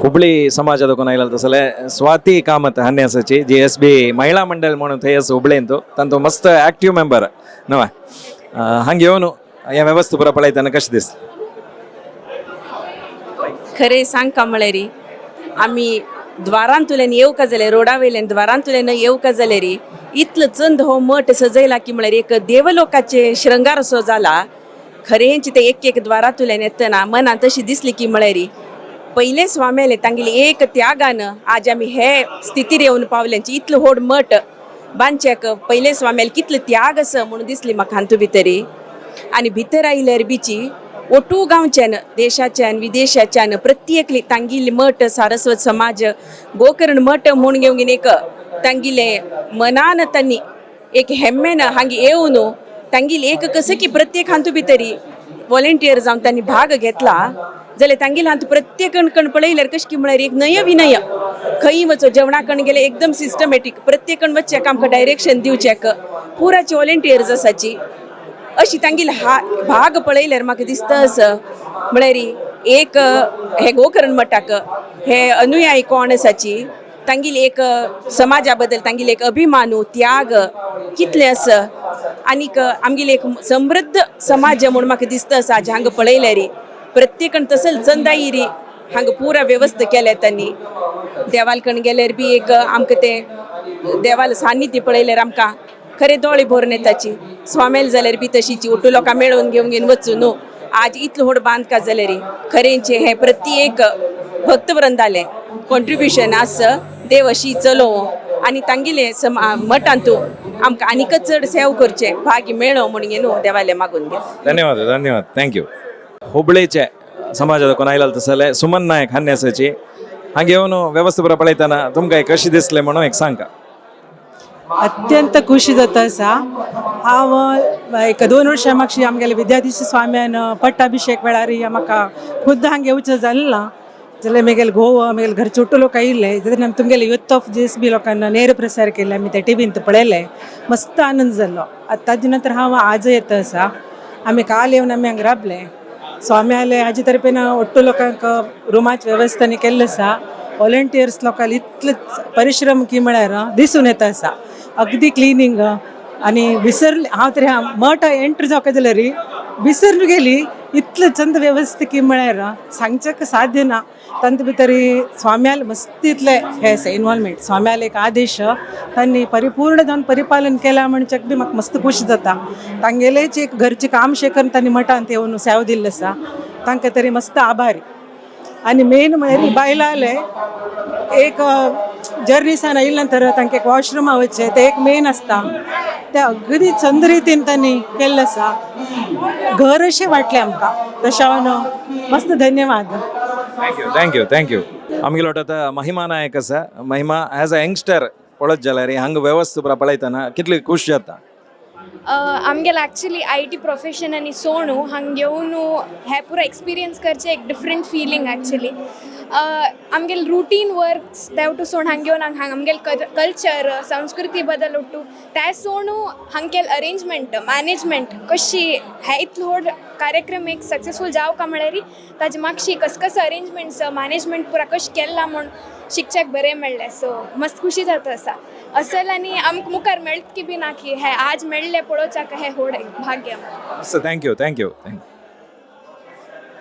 हुबळी समाजाದ ಕೊನಾಯಿಲ तसले स्वाती कामत हन्यासची JSB महिला मंडळ म्हणून थयस हुबळेंतो तंतो मस्त ऍक्टिव्ह मेंबर नवा हंगे येवनु या व्यवस्था पुरा पळयताना कशें दिस खरे सांग कमळेरी आम्ही द्वारांतुल्यान येवका जाले रोडा वयल्यान द्वारांतुल्यान येवका जाले री इतलो चंद हो मठ सजयला की म्हळ्यार एक देवलोकाचे श्रृंगार असो जाला खरेंच ते एक एक द्वारांतुल्यान येतना मनान तशी दिसली की म्हळ्यार पहिले स्वाम्याले तांगेली एक त्यागानं आज आम्ही हे स्थितीर येवन पावल्यांची इतलो व्हड मठ बांदच्याक पहिले स्वाम्याले कितलो त्याग आसा म्हणून दिसली म्हाका हांतू भितरी आनी भितर आयल्यार बिची ओटू गांवच्यान देशाच्यान विदेशाच्यान प्रत्येक तांगिले मठ सारस्वत समाज गोकर्ण मठ म्हूण घेवन एक तांगिले मनान तांणी एक हेम्मेन हांगा येवन तांगिले एक कसं की प्रत्येक हांतू भितरी वॉलंटियर जावन तांणी भाग घेतला जाल्यार तांगेले हांतू प्रत्येक कण पळयल्यार कशें की म्हळ्यार एक नय विनय खंय वचो जेवणा कण गेले एकदम सिस्टमॅटीक प्रत्येक कण वचचें आमकां डायरेक्शन दिवचें पुराची वॉलंटियर्स आसाची अशी तांगेले भाग पळयल्यार म्हाका दिसता असं म्हळ्यार एक हे गोकर्ण मठाक हे अनुयायी कोण आसाची तांगेली एक समाजा बद्दल तांगेली एक अभिमानू त्याग कितले आसा आनीक आमगेली एक समृद्ध समाज म्हणून म्हाका दिसता आसा आज हांगा पळयल्यार प्रत्येकन तसल चंदायरी हांगा पुरा वेवस्था केल्या तांणी देवाल कण गेल्यार बी एक आमकां ते देवाल सान्निध्य पळयल्यार आमकां खरे दोळे भरून येताची स्वामेल जाल्यार बी तशीची ओटू लोकां मेळोवन घेवन वचूं न्हू आज इतलो व्हड बांदकां जाल्यार खरेंचे हे प्रत्येक भक्तवृंदाले कॉन्ट्रिब्युशन आसा देव अशी चलोव आनी तांगेले मठांतू आमकां आनीक चड सेव करचे भागी मेळो म्हणून न्हू देवाले मागून घे धन्यवाद धन्यवाद थँक्यू हुबळीचे समाजाದ ಕೊನಾಯಿಲ तसले सुमन नायक हन्यासची हांगे येवन व्यवस्था पुरा पळयताना तुमकां कशें दिसलें म्हणून एक सांगा अत्यंत खुशी जाता आसा हांव एक 2 वर्सां मागशी आमगेले विद्याधीश स्वाम्यान पट्टाभिषेक वेळार म्हाका खुद्द हांगा येवचें जालें ना जाल्यार म्हगेले घोव म्हगेले घर छोटो लोक आयिल्ले तेन्ना तुमगेले युथ ऑफ JSB लोकांना नेर प्रसार केले आमी ते टीव्हींत पळयले मस्त आनंद जालो ताजे नंतर हांव आज येता आसा आमी काल येवन आमी हांगा राबले स्वाम्याले हाजे तर्फेन ಒಟ್ಟು लोकांक रुमाची वेवस्था केल्ली आसा वॉलंटियर्स लोकांक इतले परिश्रम की म्हळ्यार दिसून येता आसा अगदी क्लिनिंग आनी विसरले हांव तरी मठ एंटर जावका जाल्यार विसरून गेली इतले चंद वेवस्था की म्हळ्यार सांगचें साध्य ना तांचे भितर स्वाम्याल मस्त इतले हे आसा इन्वॉल्वमेंट स्वाम्याल एक आदेश तांणी परिपूर्ण जावन परिपालन केला म्हणच्याक बी म्हाका मस्त खुशी जाता तांगेलेच एक घरचे काम शेकन तांणी मठांत येवन सेवा दिल्ली आसा तांकां तरी मस्त आभारी आनी मेन म्हळ्यार बायलाले एक जर्नीसान आयिल्ले नंतर तांकां एक वॉशरूमा वचचें तें एक मेन आसता तें अगदी चंद रितीन तांणी केल्लें आसा घर अशें वाटलें आमकां तशें हांव मस्त धन्यवाद थँक्यू थँक्यू आमगेलो आतां महिमा नायक आसा महिमा एज अ यंगस्टर पळत जाल्यार हांगा वेवस्था पुरा पळयताना कितली खूश जाता आमगेल एक्चुअली IT प्रोफेशन आनी सोणू हांगा येवन हे पुरो एक्सपिरियन्स करचे एक डिफरंट फिलींग एक्चुअली आमगेल रुटीन वर्क्स देंवटू सोण हांगा येवन आमगेल कल्चर संस्कृती बद्दल उट्टू ते सोणू हांगेल अरेंजमेंट मॅनेजमेंट कशी हे इतलो व्हड कार्यक्रम एक सक्सेसफूल जावं म्हळ्यार ताजे मागशी कस अरेंजमेंट्स मॅनेजमेंट पुरा कशें केला म्हूण शिकच्याक बरें मेळ्ळें सो मस्त खुशी जाता आसा असल आनी आमकां मुखार मेळत की बी ना की हे आज मेळ्ळें पळोवच्याक हे व्हड भाग्य थँक्यू थँक्यू